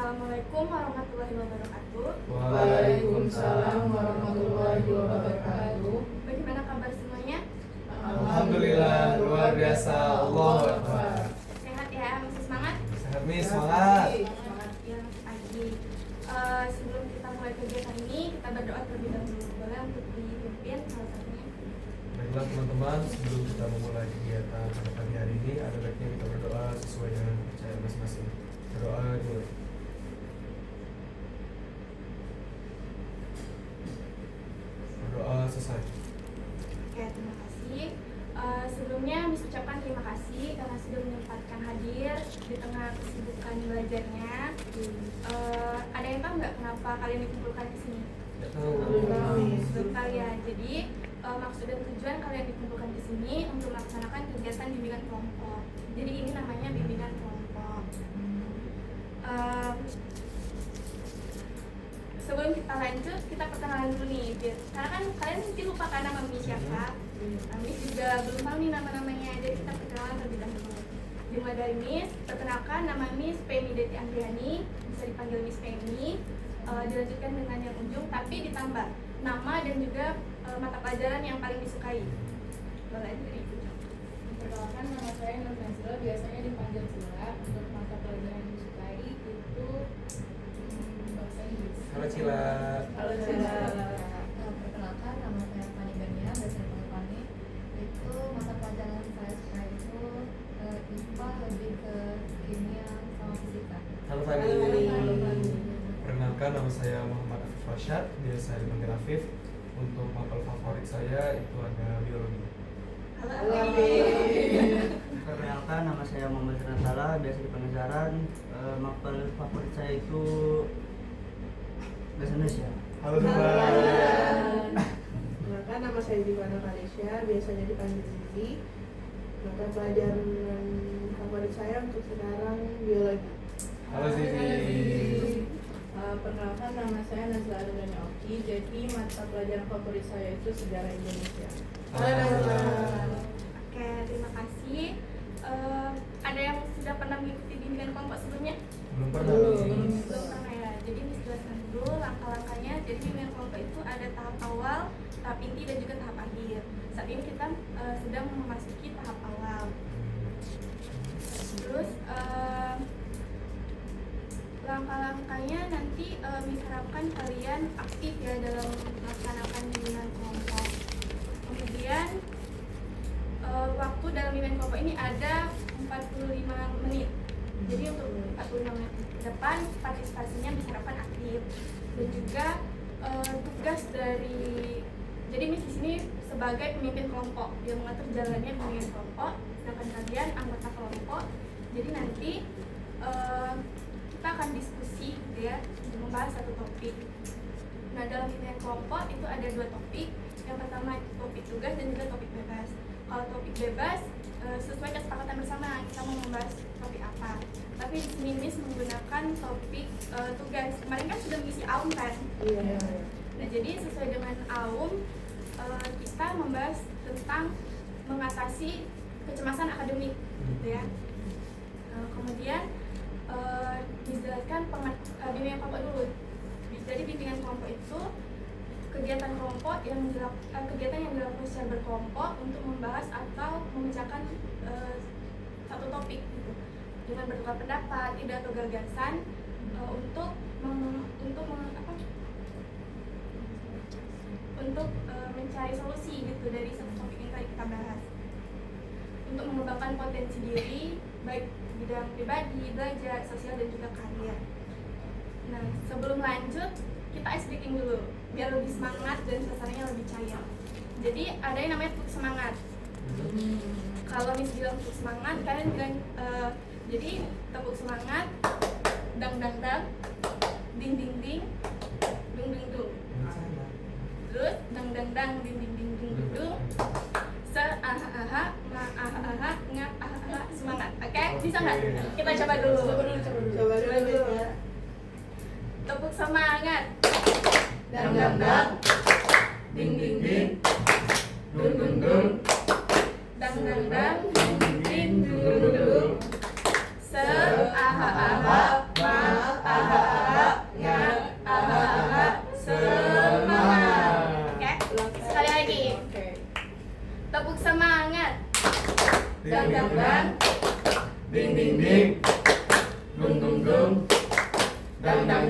Assalamualaikum warahmatullahi wabarakatuh. Waalaikumsalam warahmatullahi wabarakatuh. Bagaimana kabar semuanya? Alhamdulillah, luar biasa. Allahu Akbar. Sehat ya? Masih semangat? Sehat nih, semangat. Semangat ya, pagi. Sebelum kita mulai kegiatan ini, kita berdoa terlebih dahulu. Boleh untuk dipimpin salah satunya? Baiklah teman-teman, sebelum kita memulai kegiatan pada pagi hari ini, ada baiknya kita berdoa sesuai dengan kepercayaan masing-masing. Berdoa dimulai. Berdoa selesai. Oke, terima kasih. Sebelumnya Miss ucapkan terima kasih karena sudah menyempatkan hadir di tengah kesibukan belajarnya. Ada yang tahu nggak kenapa kalian dikumpulkan di sini? Tidak tahu. Belum tahu ya. Jadi maksud dan tujuan kalian dikumpulkan di sini untuk melaksanakan kegiatan bimbingan kelompok. Jadi ini namanya bimbingan kelompok. Sebelum kita lanjut, kita perkenalan dulu nih. Karena kan kalian mesti lupa kan nama Miss siapa. Miss juga belum tahu nih nama-namanya, jadi kita perkenalan terlebih dahulu. Dimulai dari Miss, perkenalkan nama Miss Femi Deti Andriani, bisa dipanggil Miss Femi. Dilanjutkan dengan yang ujung, tapi ditambah nama dan juga mata pelajaran yang paling disukai. Boleh dari ujung. Perkenalkan, nama saya Nur Nazila, biasanya dipanggil Cila. Untuk mata pelajaran yang disukai itu bahasa Inggris. Halo Cila. Halo Cila. Perkenalkan, nama saya Fani Gania, biasa dipanggil Fani. Itu mata pelajaran saya suka itu IPA, lebih ke kimia sama fisika. Halo Fani. Halo Fani. Perkenalkan, nama saya Muhammad Afif Rashad, biasa dipanggil Afif. Untuk mapel favorit saya itu ada biologi. Halo. Perkenalkan, nama saya Muhammad Zara, biasa dipanggil Zaran. Mapel favorit saya itu bahasa Indonesia. Halo Dubai. Perkenalkan, nama saya Divana Karisya, biasanya dipanggil Zizi. Mata pelajaran favorit saya untuk sekarang biologi. Halo Zizi. Perkenalkan, nama saya Nazla Adudani Oki. Jadi mata pelajaran favorit saya itu sejarah Indonesia. Oke, terima kasih. Ada yang sudah pernah mengikuti bimbingan kelompok sebelumnya? Belum pernah. Belum pernah ya. Jadi Miss jelaskan dulu langkah-langkahnya. Jadi bimbingan kelompok itu ada tahap awal, tahap inti dan juga tahap akhir. Saat ini kita sedang memasuki tahap awal. Terus langkah-langkahnya nanti Miss harapkan kalian aktif ya dalam melaksanakan bimbingan kelompok. Kemudian waktu dalam bimbingan kelompok ini ada 45 menit. Jadi untuk 45 menit ke depan partisipasinya Miss harapkan aktif. Dan juga tugas dari jadi Miss di sini sebagai pemimpin kelompok yang mengatur jalannya bimbingan kelompok, sedangkan kalian anggota kelompok. Jadi nanti kita akan diskusi gitu ya untuk membahas satu topik. Nah, dalam bimbingan kelompok itu ada dua topik. Yang pertama topik tugas dan juga topik bebas. Kalau topik bebas sesuai kesepakatan bersama kita mau membahas topik apa. Tapi di sini Miss menggunakan topik tugas. Kemarin kan sudah mengisi AUM kan? Iya. Nah, jadi sesuai dengan AUM kita membahas tentang mengatasi kecemasan akademik gitu ya. Kemudian dijelaskan bimbingan kelompok dulu. Jadi bimbingan kelompok itu kegiatan kelompok kegiatan yang dilakukan secara berkelompok untuk membahas atau memecahkan satu topik gitu. Dengan bertukar pendapat, ide atau gagasan untuk mencari solusi gitu dari satu topik yang tadi kita bahas. Untuk mengembangkan potensi diri baik bidang pribadi, belajar, sosial dan juga karir. Nah, sebelum lanjut kita ice breaking dulu biar lebih semangat dan suasananya lebih cair. Jadi ada yang namanya tepuk semangat. Kalau Miss bilang tepuk semangat, kalian bilang jadi tepuk semangat, dang dang dang, ding ding ding, dung dung dung. Terus dang dang dang, ding ding ding, dung dung dung. Se aha aha, ma aha aha, ngap aha aha, semangat. Oke, bisa nggak? Kita coba dulu. Coba dulu ya. Tepuk semangat. Dang dang dang, Ding ding ding, dung dung dung, dang dang dang, ding ding ding, dung dung dung. Se aha aha, ma aha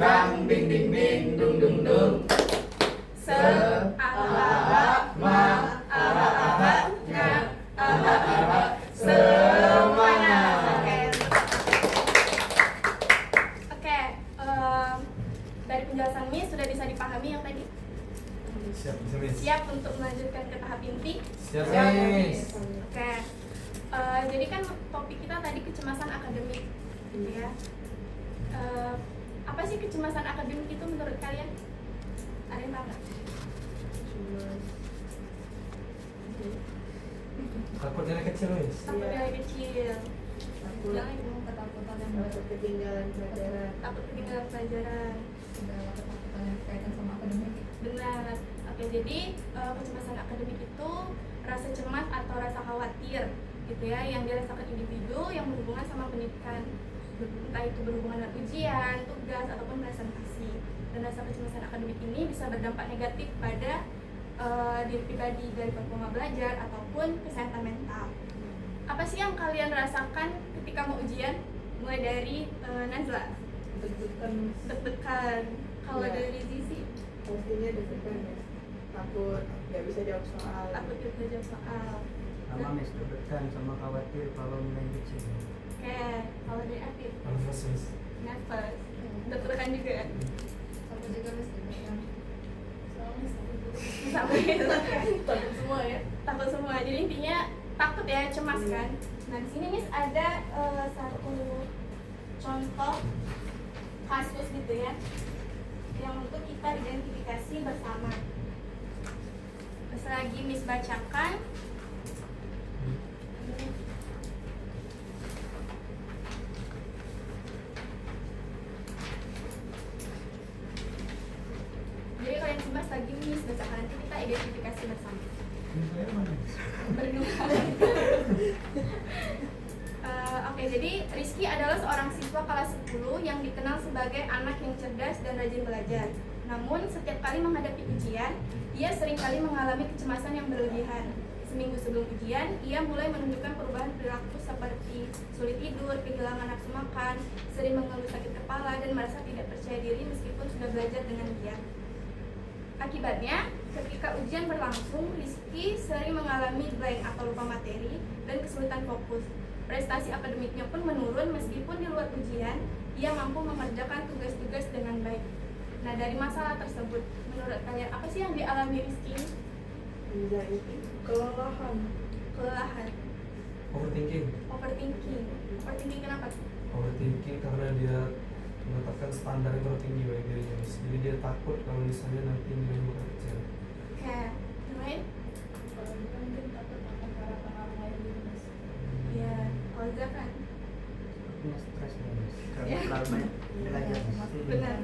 bang ding ding ding dung dung dung. Se aha ma aha nga aha semuanya. Oke, dari penjelasan Miss sudah bisa dipahami yang tadi. Siap, bisa Miss. Siap untuk melanjutkan ke tahap inti. Siap Miss. Oke, jadi kan topik kita tadi kecemasan akademik, gitu ya. Apa sih kecemasan akademik itu menurut kalian? Ada yang tahu nggak? Takut nilai kecil Miss. Takut nilai kecil, Takut Jangan Ketakutan yang takut ketinggalan pelajaran. takut ketinggalan pelajaran. segala ketakutan yang berkaitan sama akademik. Benar. Oke, jadi kecemasan akademik itu rasa cemas atau rasa khawatir, gitu ya, yang dirasakan individu yang berhubungan sama pendidikan, entah itu berhubungan dengan ujian, tugas, ataupun presentasi. Dan rasa kecemasan akademik ini bisa berdampak negatif pada diri pribadi dari performa belajar ataupun kesehatan mental. Apa sih yang kalian rasakan ketika mau ujian? Mulai dari Nazla, deg-degan. Kalau Ya. dari Zizi, Pastinya deg-degan ya. Takut nggak bisa jawab soal. takut kita jawab soal. Sama Miss, deg-degan sama khawatir kalau nilai kecil. Oke, kalau dari Afif, Nervous Miss. nervous, deg-degan juga. Aku juga mesti deg-degan. Sama itu kan, takut semua ya. Takut semua. Jadi intinya takut ya, cemas kan. Nah di sini Miss ada satu contoh kasus gitu ya, yang untuk kita identifikasi bersama. Selagi Miss bacakan. Jadi kalian simak lagi Miss bacakan, nanti kita identifikasi bersama. Berdua. Oke, jadi Rizky adalah seorang siswa kelas 10 yang dikenal sebagai anak yang cerdas dan rajin belajar. Namun, setiap kali menghadapi ujian, ia seringkali mengalami kecemasan yang berlebihan. Seminggu sebelum ujian, ia mulai menunjukkan perubahan perilaku seperti sulit tidur, kehilangan nafsu makan, sering mengeluh sakit kepala, dan merasa tidak percaya diri meskipun sudah belajar dengan giat. Akibatnya, ketika ujian berlangsung, Rizky sering mengalami blank atau lupa materi dan kesulitan fokus. Prestasi akademiknya pun menurun meskipun di luar ujian, ia mampu mengerjakan tugas-tugas dengan baik. Nah, dari masalah tersebut, menurut kalian apa sih yang dialami Rizky? Anxiety, kelelahan. Kelelahan, Overthinking. overthinking kenapa? Overthinking karena dia menetapkan standar yang terlalu tinggi bagi dirinya Miss. Jadi dia takut kalau misalnya nanti nilainya bakal kecil. Oke, yang lain? Ya, kalau Zafran? Punya stres ya Miss, Ya. karena terlalu banyak belajar Miss. Benar.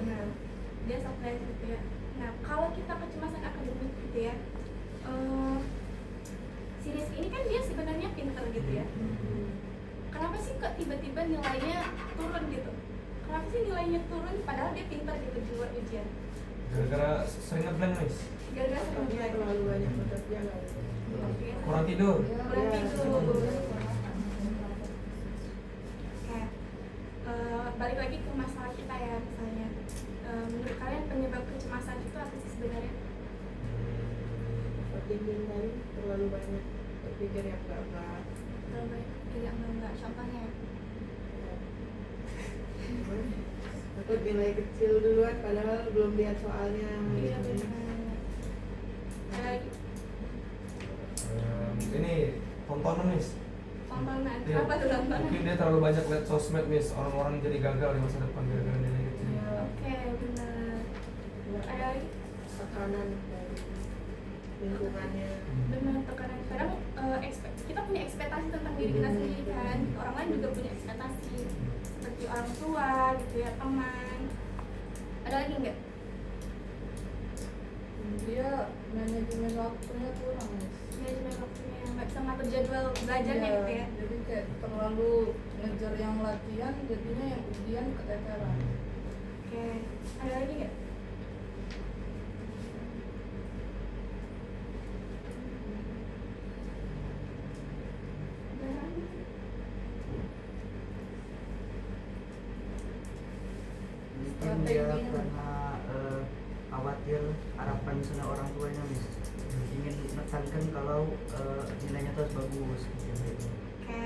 Dia stres gitu ya. Nah, kalau kita kecemasan akademik gitu ya, si Rizky ini kan dia sebenarnya pinter gitu ya. Kenapa sih kok tiba-tiba nilainya turun gitu? Kenapa sih nilainya turun padahal dia pinter gitu di luar ujian? Gara-gara sering ngeblank Miss. Gara-gara sering Takutnya belajar. terlalu banyak bekerja kali. Oke. Kurang tidur. Kurang tidur. Oke. Balik lagi ke masalah kita ya, misalnya menurut kalian penyebab kecemasan itu apa sih sebenarnya? Overthinking tadi terlalu banyak berpikir yang enggak. Terlalu banyak tidak enggak, contohnya Takut nilai kecil duluan padahal belum lihat soalnya. iya benar. Ada lagi Ini tontonan Miss. tontonan, Iya. apa tuh tontonan? Mungkin dia terlalu banyak lihat sosmed Miss. Orang-orang jadi gagal di masa depan gara-gara nilai kecil. Oke, benar. Ada lagi? Tekanan dari lingkungannya. Benar, tekanan. Kadang kita punya ekspektasi tentang diri kita sendiri kan. Orang lain juga punya ekspektasi, seperti orang tua gitu ya, teman. Ada lagi nggak? Dia manajemen waktunya kurang, Miss. Manajemen waktunya, nggak bisa ngatur jadwal belajarnya Iya, gitu ya. jadi kayak terlalu ngejar yang latihan, jadinya yang ujian keteteran. Oke, ada lagi nggak? mungkin dia karena khawatir harapan misalnya orang tuanya mis ingin menekankan kalau nilainya terus bagus gitu. Oke.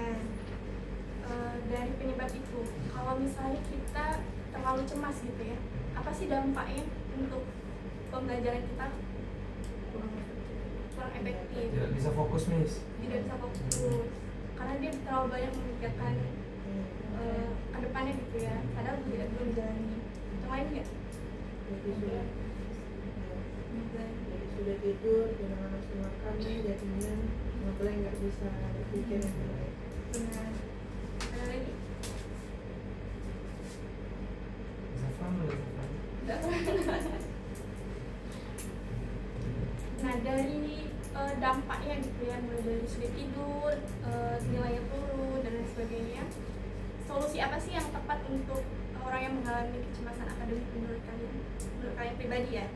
Dari penyebab itu, kalau misalnya kita terlalu cemas gitu ya, apa sih dampaknya untuk pembelajaran kita? Kurang efektif, Tidak bisa fokus Miss. tidak bisa fokus, karena dia terlalu banyak memikirkan ke depannya gitu ya, padahal tidak belum dijalani. Yang lain nggak? Jadi sudah tidur, jangan langsung makan, jadinya ngeblank nggak bisa berpikir yang lain. Benar. Ada lagi? Zafran. Nggak pernah. Nah dari dampaknya gitu ya, mulai dari sulit tidur, nilainya turun dan lain sebagainya. Solusi apa sih yang tepat untuk orang yang mengalami kecemasan akademik menurut kalian? Menurut kalian pribadi ya?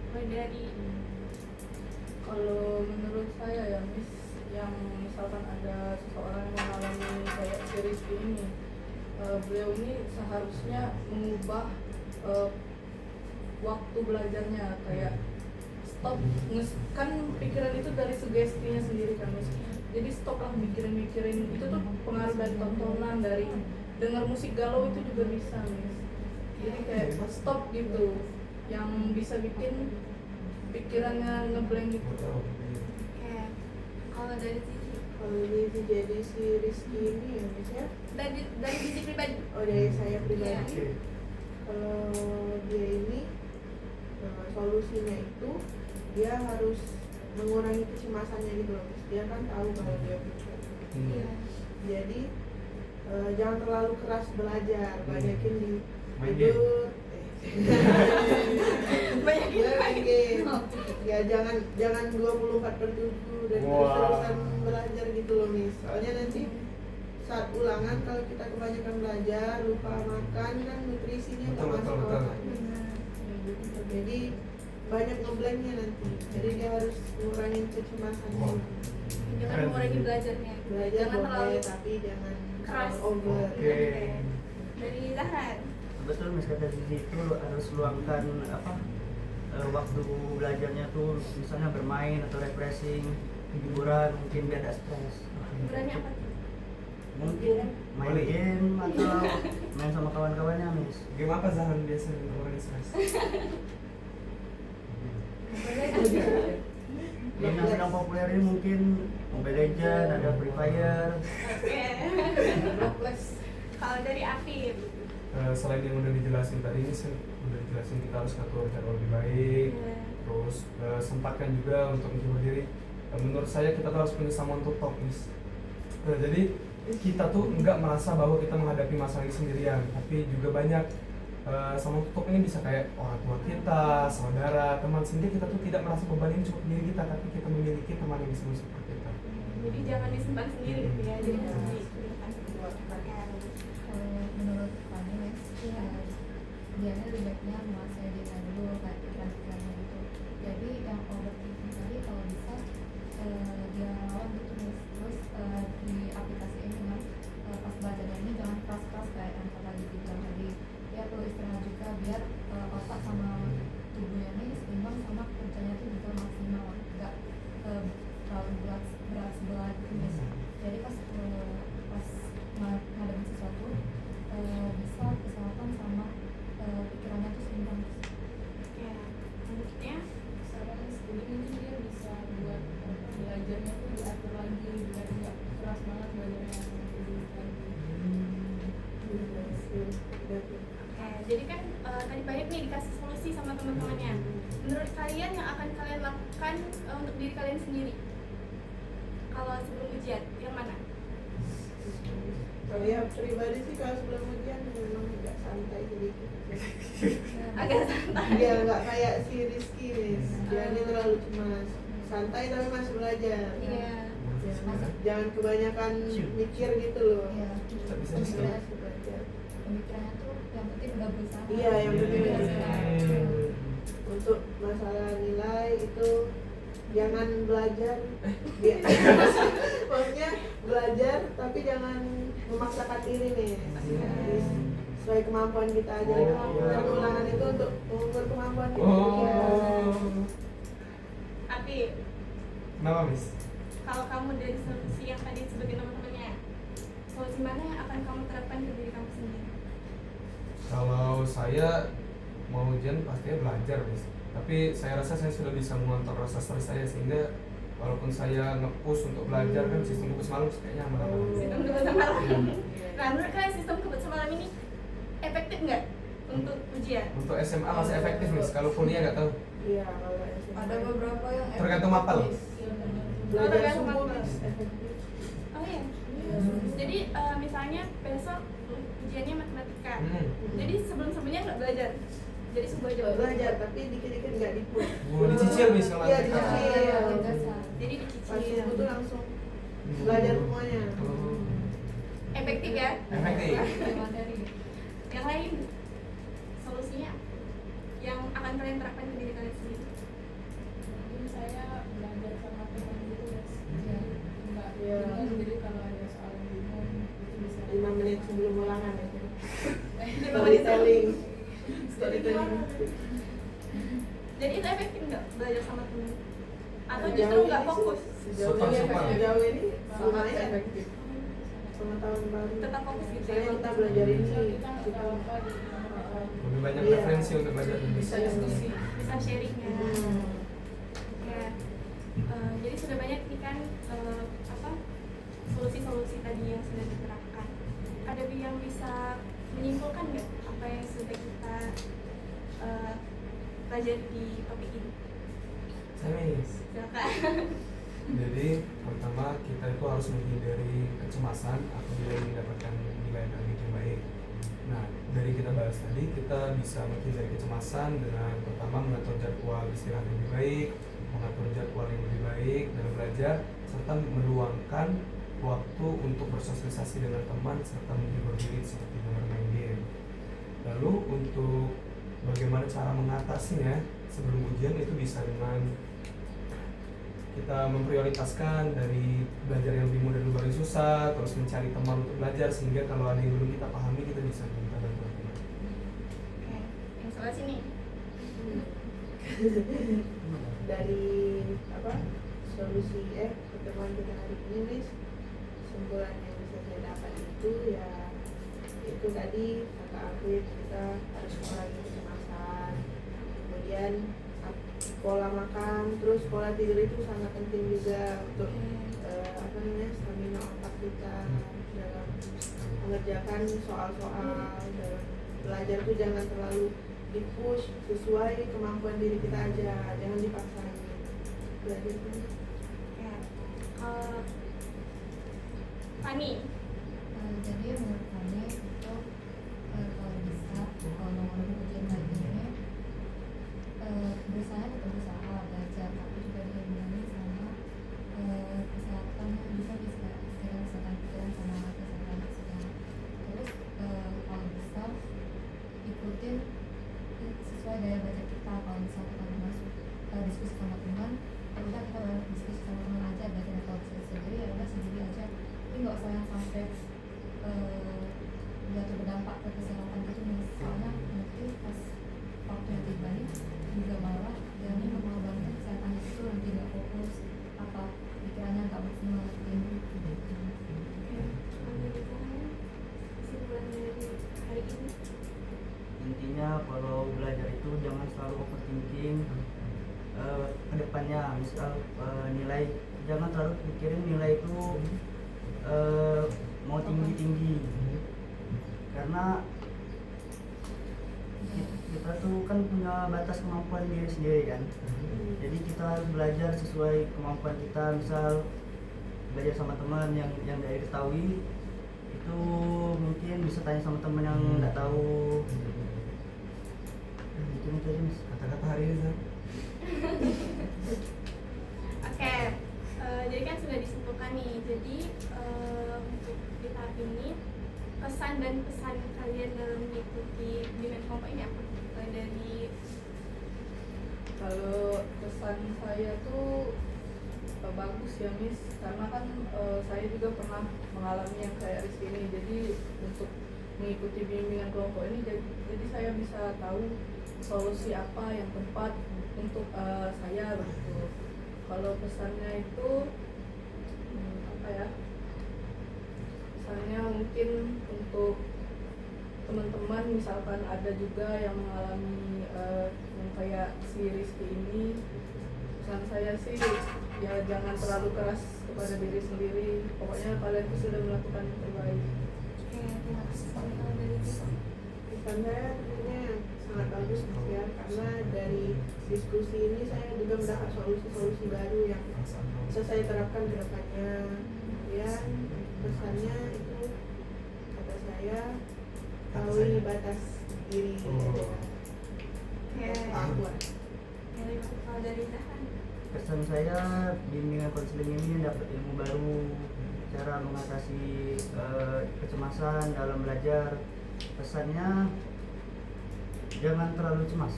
Mulai dari Kalau menurut saya ya Miss, yang misalkan ada seseorang yang mengalami kayak si Rizky ini, beliau ini seharusnya mengubah waktu belajarnya, kayak stop kan pikiran itu dari sugestinya sendiri kan Miss. Jadi stop lah mikirin itu tuh pengaruh dari tontonan, dari dengar musik galau itu juga bisa Miss. Jadi kayak stop gitu, yang bisa bikin pikirannya ngeblank gitu. kayak kalau dari sisi Kalau ini jadi si Rizky ini ya Miss ya, dari sisi pribadi. oh dari saya pribadi, Iya. kalau dia ini solusinya itu dia harus mengurangi kecemasannya gitu loh Miss. Dia kan tahu kalau dia bisa. Iya. Jadi jangan terlalu keras belajar, banyakin di Main tidur. Banyakin main game. Ya jangan 24/7 dan Wah. terus-terusan belajar gitu loh Miss. Soalnya nanti saat ulangan kalau kita kebanyakan belajar, lupa makan kan nutrisinya nggak Betul, masuk betul, betul. otak. Jadi banyak ngeblanknya nanti. Jadi dia harus ngurangin kecemasannya. Wow. Jangan mengurangi belajarnya. Belajar Jangan terlalu boleh tapi jangan keras. terlalu over. Oke. Dari Zahran. Betul mis kata Zizi itu harus luangkan waktu belajarnya tuh misalnya bermain atau refreshing, hiburan mungkin biar ada stres. Hiburannya apa tuh? Mungkin main Boleh. game atau main sama kawan-kawannya mis. Game apa Zahran biasanya orang stres? Game yang sedang populer ini mungkin Mobile Legends, ada Free Fire. Oke. Roblox. Kalau dari Afif. Selain yang udah dijelasin tadi ini udah dijelasin kita harus ngatur jadwal lebih baik, Iya. terus sempatkan juga untuk menghibur diri. Menurut saya kita tuh harus punya someone to talk Miss. Jadi kita tuh nggak merasa bahwa kita menghadapi masalah ini sendirian, tapi juga banyak someone to talk ini bisa kayak orang tua kita, saudara, teman, sehingga kita tuh tidak merasa beban ini cuma diri kita, tapi kita memiliki teman yang bisa mensupport kita. Jadi jangan disimpan sendiri gitu ya. Jadi Iya. harus dikeluarkan keluar. Kalau menurut kami Mas, dia lebih baiknya menguasai dirinya dulu kayak pikiran-pikirannya gitu. Jadi yang overthinking tadi kalau bisa dia lawan gitu Mas. Terus di aplikasi ini kan pas belajarnya ini jangan keras-keras kayak yang tadi dibilang tadi. Dia perlu istirahat juga biar otak sama tubuhnya ini seimbang sama kerjanya itu juga maksimal, nggak terlalu berat sebelah gitu Mas. Jadi pas ngadepin sesuatu bisa kesehatan sama pikirannya tuh seimbang. Ya. Selanjutnya Jadi mungkin dia bisa buat belajarnya tuh diatur lagi, biar nggak keras banget belajarnya Oke, jadi kan tadi banyak nih dikasih solusi sama teman-temannya. Menurut kalian yang akan kalian lakukan untuk diri kalian sendiri? Kalau sebelum ujian, yang mana? Kalau ya pribadi sih kalau sebelum ujian memang agak santai sedikit. Agak santai. Dia nggak kayak si Rizky Miss. Dia ini terlalu cemas. Santai tapi masih belajar. Iya. Jangan kebanyakan mikir gitu loh. Iya. Bisa bisa. Masih belajar. Pemikirannya tuh yang penting udah berusaha. Iya, yang penting udah udah berusaha. Untuk masalah nilai itu jangan belajar maksudnya belajar tapi jangan memaksakan diri nih. sesuai kemampuan kita aja. Oh. Dan ulangan itu untuk mengukur kemampuan kita. Oh. Tapi Kenapa, Miss? kalau kamu dari solusi yang tadi sebagai teman-temannya, solusi mana yang akan kamu terapkan ke diri kamu sendiri? Kalau saya mau ujian pastinya belajar, Miss. Tapi saya rasa saya sudah bisa mengontrol rasa stres saya, sehingga walaupun saya nge-push untuk belajar kan sistem kebut semalam kayaknya aman aman. Sistem kebut semalam. Iya. Nah, menurut kalian sistem kebut semalam ini efektif nggak untuk ujian? Untuk SMA masih efektif, Miss. Kalau kuliah nggak tahu. Iya, kalau SMA. Ada beberapa yang Tergantung mapel. belajar tergantung subuh mapel. Mas, efektif. Oh iya. Jadi misalnya besok ujiannya matematika. Jadi sebelum-sebelumnya nggak belajar. Jadi subuh aja Belajar, tapi dikit-dikit nggak di-push. Oh, dicicil, Miss, kalau Iya, nanti. dicicil. Jadi Pas dicicil. subuh tuh langsung belajar semuanya. Oh. Efektif ya. Efektif. materi. Yang lain solusinya yang akan kalian terapkan ke diri kalian sendiri. Mungkin saya belajar sama teman gitu guys. Iya. Enggak Iya. bingung, jadi kalau ada soal yang bingung itu bisa 5 menit sebelum ulangan ya. 5 menit Storytelling. Storytelling. Jadi itu efektif nggak belajar sama teman? Atau Sejauh justru nggak ini fokus? sih, Sejauh Super, ini, super. sejauh ini sangat lumayan. efektif. Pengetahuan baru. Tetap fokus gitu ya. Misalnya kita belajar ini, Misal kita nggak tahu apa di Lebih banyak Iya. referensi untuk belajar lebih. bisa diskusi. Bisa sharing ya. Hmm. Ya. Jadi sudah banyak nih kan apa solusi-solusi tadi yang sudah diterapkan. Ada yang bisa menyimpulkan nggak apa yang sudah kita pelajari di topik ini? Saya, Miss. Silakan. Jadi pertama kita itu harus menghindari kecemasan apabila ingin mendapatkan nilai akademik yang baik. Nah, dari kita bahas tadi kita bisa menghindari kecemasan dengan pertama mengatur jadwal istirahat yang lebih baik, mengatur jadwal yang lebih baik dalam belajar, serta meluangkan waktu untuk bersosialisasi dengan teman serta menghibur diri seperti bermain game. Lalu untuk bagaimana cara mengatasinya sebelum ujian itu bisa dengan kita memprioritaskan dari belajar yang lebih mudah dulu baru yang susah, terus mencari teman untuk belajar sehingga kalau ada yang belum kita pahami kita bisa minta bantuan teman. Oke, yang sebelah sini. Dari apa solusi pertemuan kita hari ini, Miss, kesimpulan yang bisa saya dapat itu ya itu tadi kata Afif, kita harus mengurangi kecemasan, kemudian pola makan, terus pola tidur itu sangat penting juga untuk apa namanya stamina otak kita dalam mengerjakan soal-soal dalam belajar itu jangan terlalu di-push, sesuai kemampuan diri kita aja, jangan dipaksain belajar itu. Ya. Fani. Jadi menurut kami itu kalau bisa kalau mau ujian lagi ini berusaha tetap berusaha belajar tapi juga diimbangi sama kesehatan bisa kesehatan pikiran sama kesehatan fisik. Terus kalau bisa ikutin sesuai gaya belajar kita. Kalau misal kita masuk diskusi sama teman, ya udah kita diskusi sama teman aja, belajar. Kalau bisa sendiri ya udah sendiri aja, tapi nggak usah yang sampai jatuh berdampak ke kesehatan gitu. Misalnya nanti pas waktu yang tiba nih juga malah jadi mengorbankan kesehatan itu, nanti nggak fokus apa pikirannya nggak maksimal gitu. Kesimpulan dari hari ini. Intinya kalau belajar itu jangan selalu overthinking ke depannya. Misal nilai, jangan terlalu pikirin nilai itu mau tinggi-tinggi, karena kita tuh kan punya batas kemampuan diri sendiri kan. Jadi kita harus belajar sesuai kemampuan kita. Misal belajar sama teman yang tidak diketahui, itu mungkin bisa tanya sama teman yang nggak tahu. Gitu aja, Miss. Kata-kata hari ini, Zan. Oke, jadi kan sudah disimpulkan nih. Jadi untuk di tahap ini pesan dan pesan kalian dalam mengikuti Bimbingan Kelompok ini apa? Dari Kalau pesan saya tuh bagus ya Miss, karena kan saya juga pernah mengalami yang kayak Rizky ini. Jadi untuk mengikuti bimbingan kelompok ini, jadi saya bisa tahu solusi apa yang tepat untuk saya begitu. Kalau pesannya itu apa ya, misalnya mungkin untuk teman-teman misalkan ada juga yang mengalami yang kayak si Rizky ini, pesan saya sih ya jangan terlalu keras kepada diri sendiri, pokoknya kalian itu sudah melakukan yang terbaik. Oke, terima kasih. Kalau dari itu, Pesan saya tentunya sangat bagus ya, karena dari diskusi ini saya juga mendapat solusi-solusi baru yang bisa saya terapkan ke depannya. Kemudian pesannya itu kata saya tahu batas diri Oh. ya. oke. Kemampuan. Kalau dari Zahan, Kesan saya bimbingan konseling ini dapat ilmu baru, cara mengatasi kecemasan dalam belajar. Pesannya jangan terlalu cemas.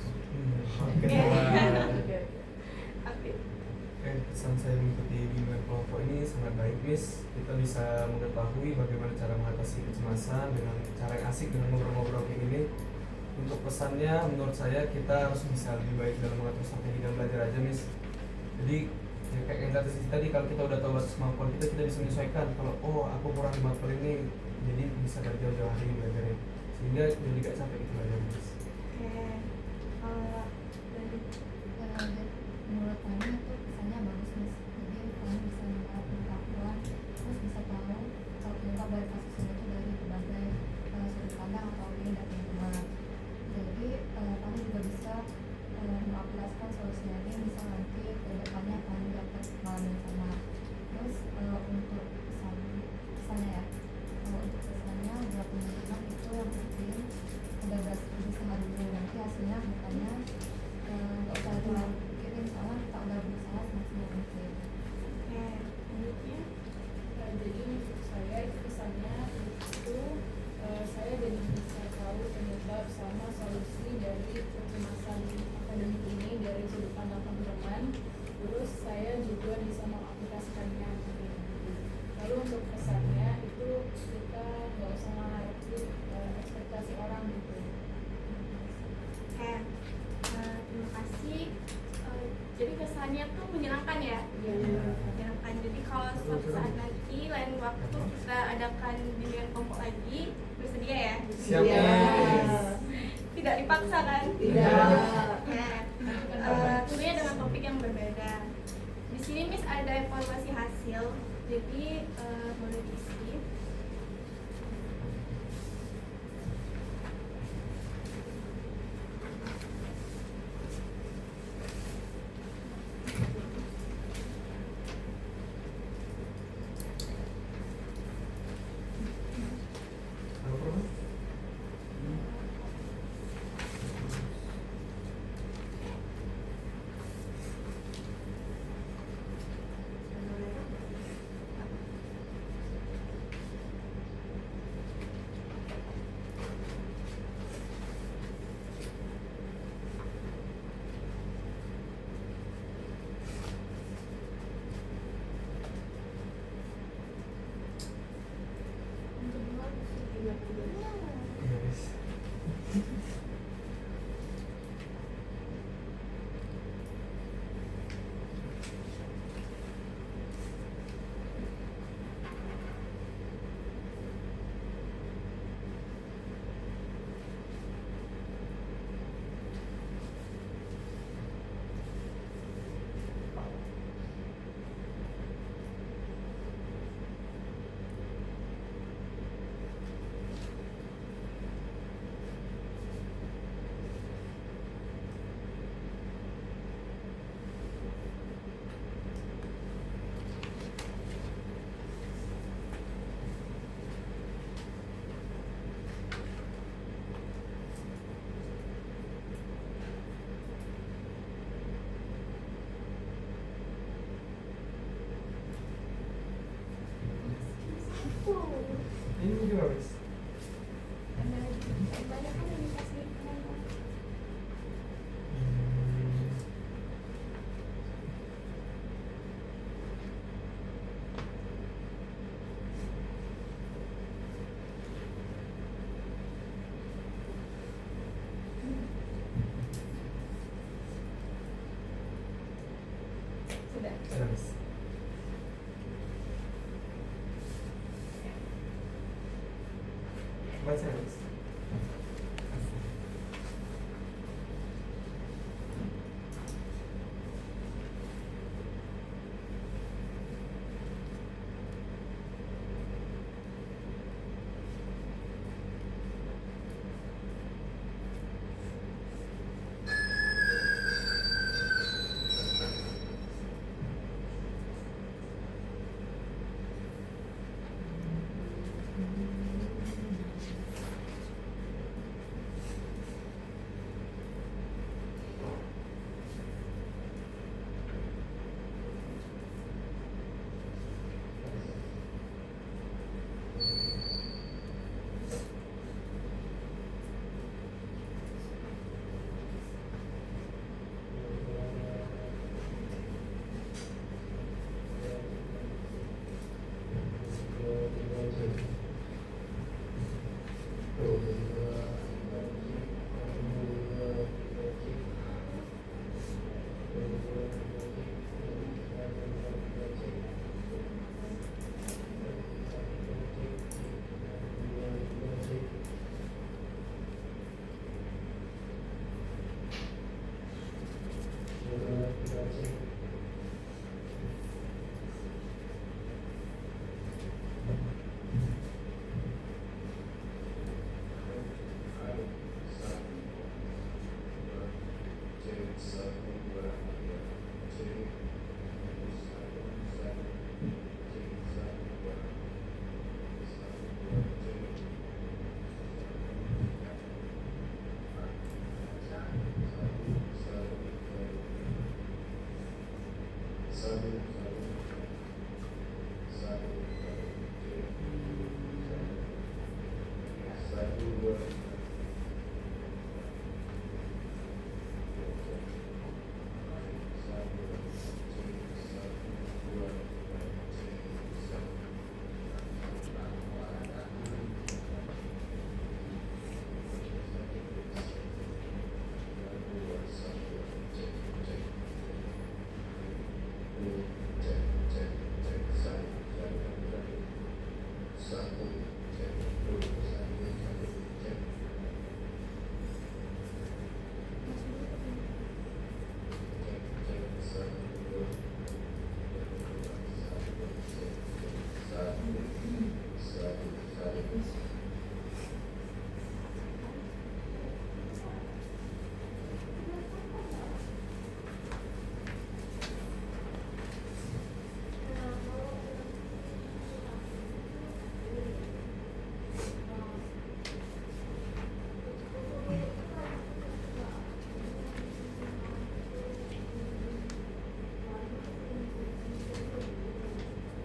Oke. Oke. Afif. Pesan saya mengikuti bimbingan kelompok ini sangat baik, Miss. Kita bisa mengetahui bagaimana cara mengatasi kecemasan dengan cara yang asik dengan ngobrol-ngobrol kayak gini. Untuk pesannya, menurut saya kita harus bisa lebih baik dalam mengatur strategi dan belajar aja, Miss. Jadi ya kayak yang tadi kalau kita udah tahu batas kemampuan kita bisa menyesuaikan. Kalau aku kurang di matkul ini, jadi bisa dari jauh-jauh hari belajarnya. Sehingga jadi gak capek gitu belajar, Miss. Oke. Kalau dari Menurut kami itu kesannya bagus Miss. Jadi kami bisa melihat pengetahuan, terus bisa tahu kalau penyebab dari kasus ini itu dari berbagai sudut pandang atau opini dari lingkungan. Jadi kami juga bisa mengaplikasikan solusinya ini, bisa nanti ke depannya kami dapat pengalaman yang sama. Terus untuk pesannya ya, untuk pesannya buat teman-teman itu yang penting udah berusaha dulu, nanti hasilnya bukannya nggak usah terlalu pikirin, soalnya kita udah berusaha semaksimal mungkin. oke, lanjutnya. Jadi untuk saya itu pesannya itu saya jadi bisa tahu penyebab sama solusi dari kecemasan akademik ini dari sudut pandang teman-teman. Terus saya juga bisa mengaplikasikannya mungkin. Lalu untuk pesannya itu kita nggak usah mengharapin ekspektasi orang gitu. Oke, terima kasih. Jadi kesannya tuh menyenangkan ya? Iya. Menyenangkan. Jadi kalau suatu saat nanti lain waktu kita adakan bimbingan kelompok lagi, bersedia ya? Siap, Iya. Miss. Tidak dipaksa kan? Tidak. Oke. Tentunya dengan topik yang berbeda. Di sini Miss ada evaluasi hasil, jadi boleh diisi. Ada problem? Ada, Miss. Baca, Miss.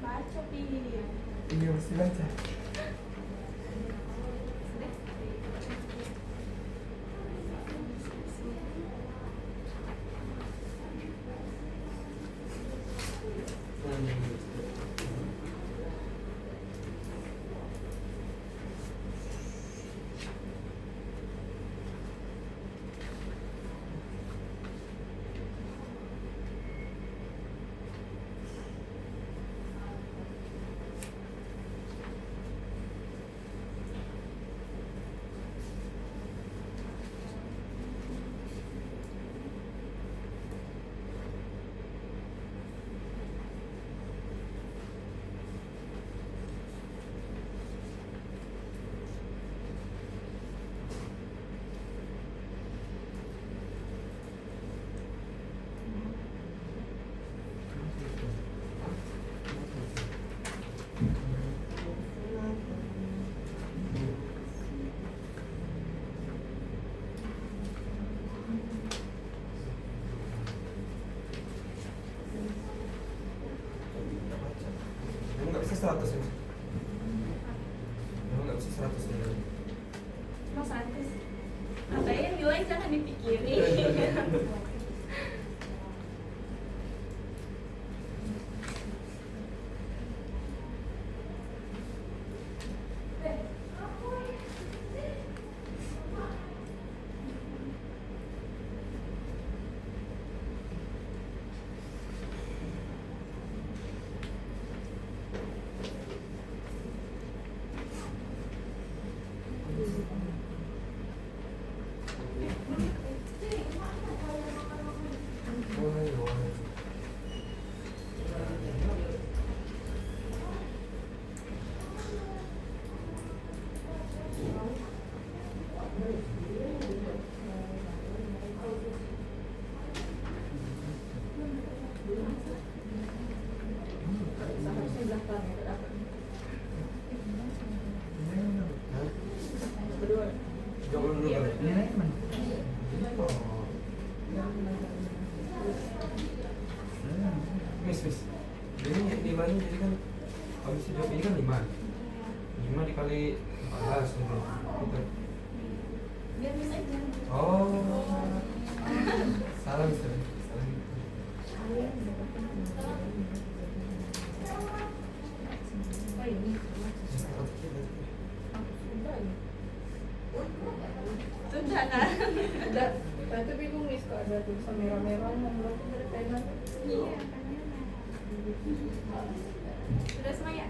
Baca, Pi. Iya, mesti baca. Emang nggak bisa 100 ya? Emang nggak bisa 100 ya? Mas Antis, katanya nilai jangan dipikirin. Woi, woi. Seharusnya belakang ya, dapat. Berdua. 32 Iya, kali. Nilainya mana? Oh. Miss. Ini 5 ini jadi kan habis jawab ini kan 5. 5 dikali 14 gitu. Gitu. Biar bisa aja. Oh. Salah Miss. Salah gitu. Oh ini. Sudah ya. Sudah kan? Udah. Saya tuh bingung nih kalau ada tulisan merah-merah yang berarti dari pena. Iya, karena sudah semua ya?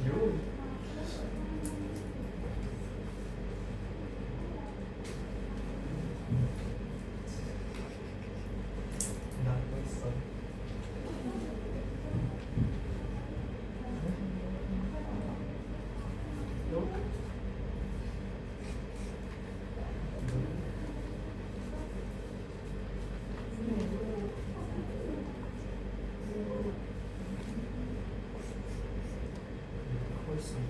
Yo. Nah, bisa. Yo. Kosong.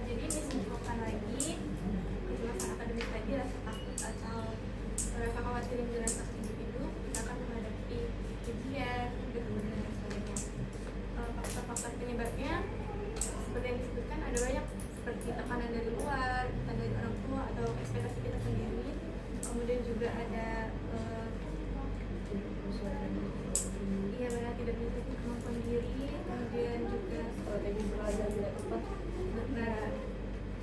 Jadi disinfokan lagi masalah akademik tadi, rasa takut atau rasa khawatir yang dirasakan individu kita akan menghadapi ujian, kemudian dan sebagainya. Faktor-faktor penyebabnya seperti yang disebutkan ada banyak, seperti tekanan dari luar, tekanan dari orang tua atau ekspektasi kita sendiri. Kemudian juga ada ya benar-benar tidak menyelesaikan kemampuan diri, kemudian juga Strategi belajar tidak tepat. benar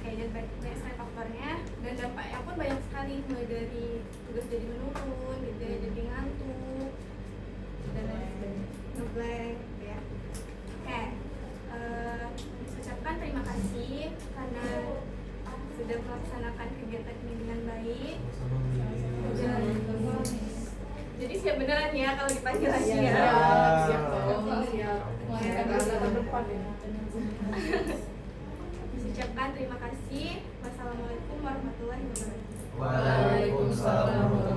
kayak dan banyak sekali faktornya, dan dampaknya pun banyak sekali, mulai dari tugas jadi menurun gitu ya, jadi ngantuk dan lain sebagainya, ngeblank gitu ya. Oke, ucapkan terima kasih karena sudah melaksanakan kegiatan ini dengan baik. Sama-sama. Jadi siap beneran ya kalau dipanggil lagi Siap, ya. siap dong, siap. Oke. Ke depan ya. Ucapkan terima kasih. Wassalamualaikum warahmatullahi wabarakatuh. Waalaikumsalam warahmatullahi